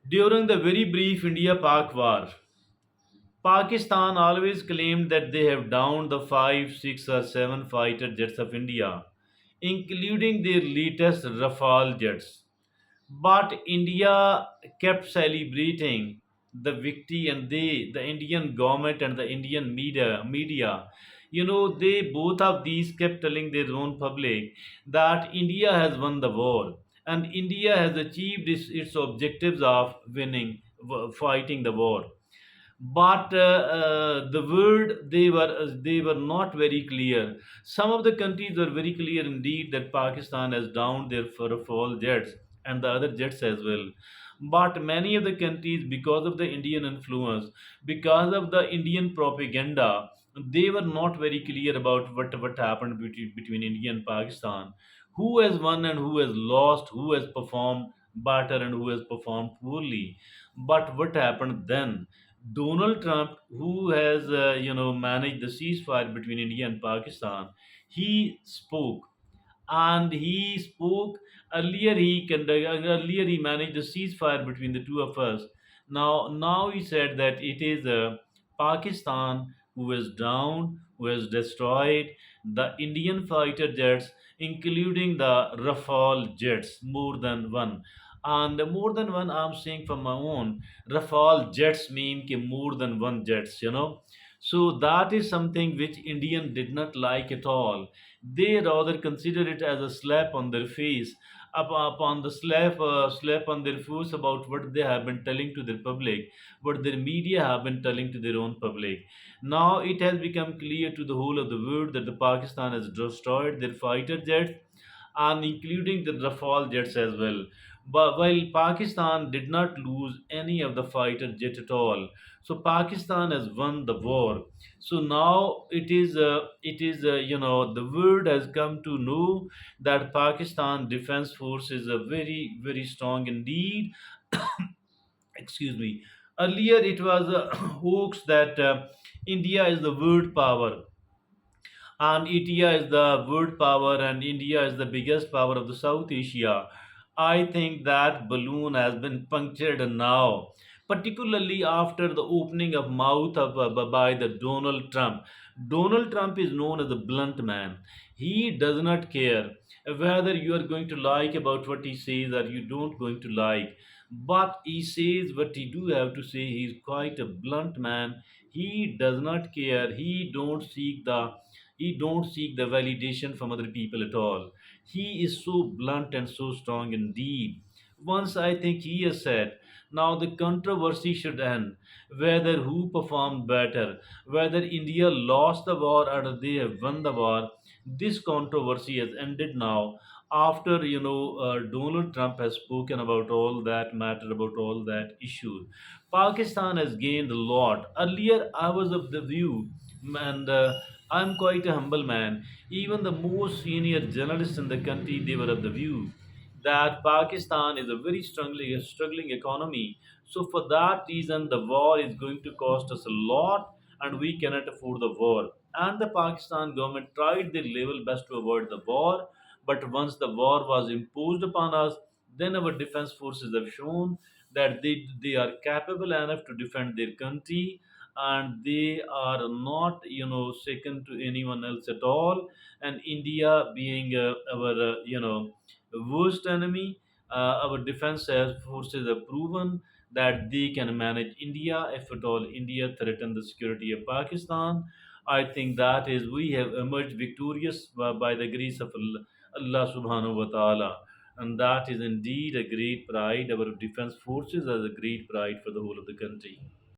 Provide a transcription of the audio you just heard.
During the very brief India Pak war, Pakistan always claimed that they have downed the 5, 6, or 7 fighter jets of India, including their latest Rafale jets. But India kept celebrating the victory, and the Indian government and the Indian media, they both of these kept telling their own public that India has won the war and India has achieved its objectives of fighting the war. But the word they were not very clear. Some of the countries were very clear indeed that Pakistan has downed their Rafale jets and the other jets as well. But many of the countries, because of the Indian influence, because of the Indian propaganda, they were not very clear about what happened between India and Pakistan. Who has won and who has lost, who has performed better and who has performed poorly. But what happened then? Donald Trump, who has managed the ceasefire between India and Pakistan, he spoke, and he spoke earlier he managed a ceasefire between the two of us. Now he said that it is Pakistan who has downed, who has destroyed the Indian fighter jets, including the Rafale jets, more than one. And more than one, I'm saying from my own, Rafale jets mean ki more than one jets. So that is something which Indian did not like at all. They rather consider it as a slap on their face, upon the slap on their face about what they have been telling to their public, what their media have been telling to their own public. Now it has become clear to the whole of the world that the Pakistan has destroyed their fighter jets and including the Rafale jets as well. But while Pakistan did not lose any of the fighter jet at all, so Pakistan has won the war. So now the world has come to know that Pakistan Defense Force is a very very strong indeed. Excuse me. Earlier it was a hoax that India is the world power and India is the world power and India is the biggest power of the South Asia. I think that balloon has been punctured now, particularly after the opening of mouth by the Donald Trump. Donald Trump is known as a blunt man. He does not care whether you are going to like about what he says or you don't going to like. But he says what he do have to say. He's quite a blunt man. He does not care. He don't seek the validation from other people at all. He is so blunt and so strong indeed. Once I think he has said, now the controversy should end. Whether who performed better, whether India lost the war or they have won the war, this controversy has ended now. After Donald Trump has spoken about all that matter, about all that issue, Pakistan has gained a lot. Earlier, I was of the view, and I'm quite a humble man. Even the most senior journalists in the country, they were of the view that Pakistan is a very struggling economy. So for that reason, the war is going to cost us a lot, and we cannot afford the war. And the Pakistan government tried their level best to avoid the war, but once the war was imposed upon us, then our defense forces have shown that they are capable enough to defend their country, and they are not second to anyone else at all. And India being our worst enemy, our defense forces have proven that they can manage India if at all India threaten the security of Pakistan. I think that is we have emerged victorious by the grace of Allah subhanahu wa ta'ala. And that is indeed a great pride. Our defense forces as a great pride for the whole of the country.